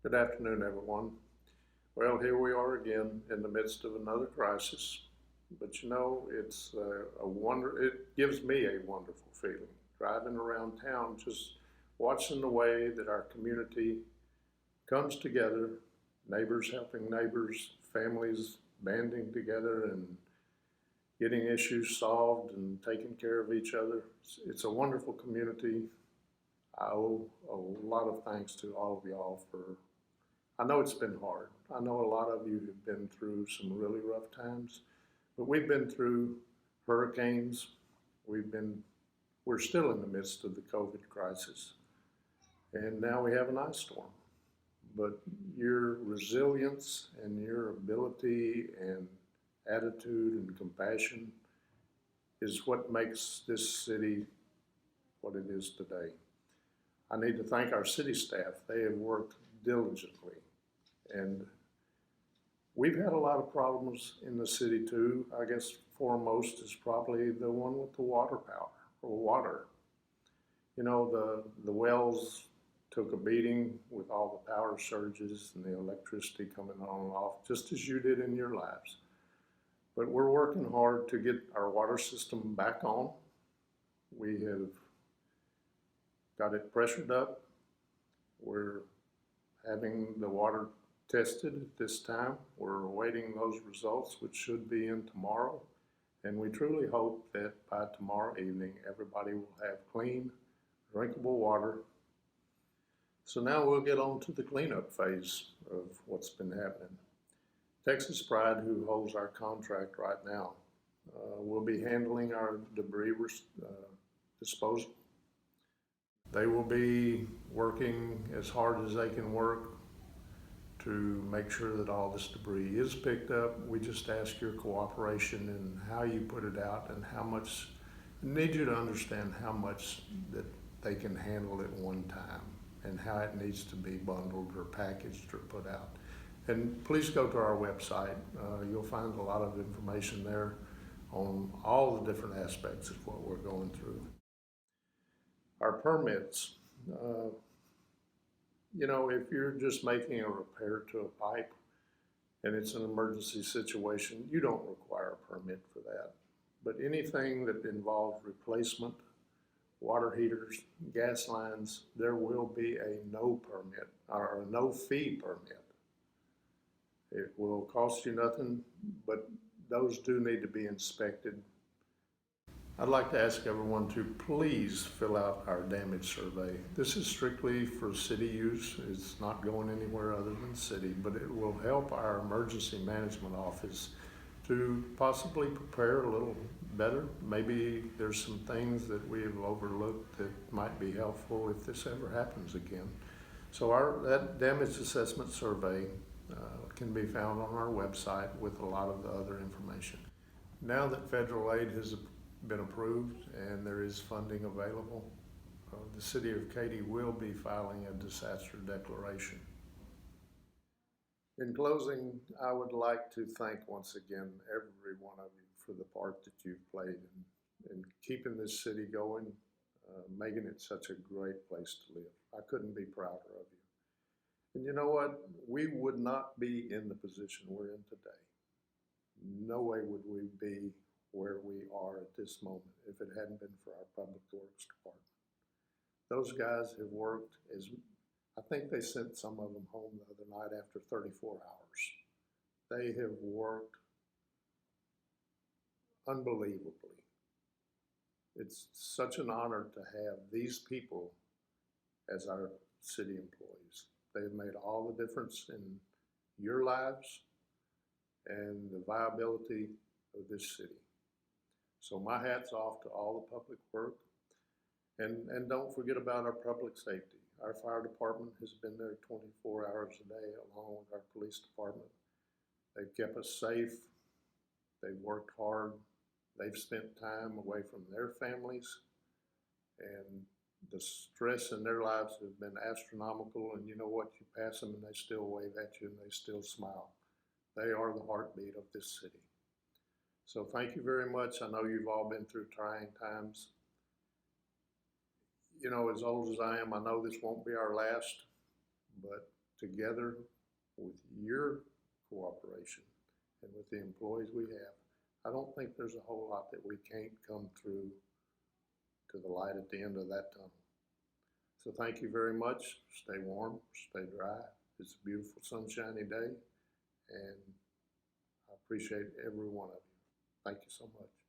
Good afternoon, everyone. Well, here we are again in the midst of another crisis. But it's a wonder. It gives me a wonderful feeling driving around town, just watching the way that our community comes together, neighbors helping neighbors, families banding together and getting issues solved and taking care of each other. It's a wonderful community. I owe a lot of thanks to all of y'all for. I know it's been hard. I know a lot of you have been through some really rough times, but we've been through hurricanes. We've been, we're still in the midst of the COVID crisis, and now we have an ice storm. But your resilience and your ability and attitude and compassion is what makes this city what it is today. I need to thank our city staff. They have worked diligently. And we've had a lot of problems in the city too. I guess foremost is probably the one with the water power or water. The wells took a beating with all the power surges and the electricity coming on and off, just as you did in your lives. But we're working hard to get our water system back on. We have got it pressured up. We're having the water tested at this time. We're awaiting those results, which should be in tomorrow. And we truly hope that by tomorrow evening, everybody will have clean, drinkable water. So now we'll get on to the cleanup phase of what's been happening. Texas Pride, who holds our contract right now, will be handling our debris disposal. They will be working as hard as they can work to make sure that all this debris is picked up. We just ask your cooperation in how you put it out and how much. I need you to understand how much that they can handle at one time and how it needs to be bundled or packaged or put out. And please go to our website. You'll find a lot of information there on all the different aspects of what we're going through. Our permits, if you're just making a repair to a pipe and it's an emergency situation, you don't require a permit for that. But anything that involves replacement, water heaters, gas lines, there will be a no permit or a no fee permit. It will cost you nothing, but those do need to be inspected. I'd like to ask everyone to please fill out our damage survey. This is strictly for city use. It's not going anywhere other than city, but it will help our emergency management office to possibly prepare a little better. Maybe there's some things that we have overlooked that might be helpful if this ever happens again. So that damage assessment survey can be found on our website with a lot of the other information. Now that federal aid has been approved and there is funding available, the city of Katy will be filing a disaster declaration. In closing, I would like to thank once again every one of you for the part that you've played in keeping this city going, making it such a great place to live. I couldn't be prouder of you. And you know what? We would not be in the position we're in today. No way would we be where we are at this moment if it hadn't been for our Public Works Department. Those guys have worked I think they sent some of them home the other night after 34 hours. They have worked unbelievably. It's such an honor to have these people as our city employees. They've made all the difference in your lives and the viability of this city. So my hat's off to all the public work. And don't forget about our public safety. Our fire department has been there 24 hours a day along with our police department. They've kept us safe. They've worked hard. They've spent time away from their families. And the stress in their lives has been astronomical. And you know what? You pass them and they still wave at you and they still smile. They are the heartbeat of this city. So thank you very much. I know you've all been through trying times. As old as I am, I know this won't be our last, but together with your cooperation and with the employees we have, I don't think there's a whole lot that we can't come through to the light at the end of that tunnel. So thank you very much. Stay warm, stay dry. It's a beautiful sunshiny day, and I appreciate every one of you. Thank you so much.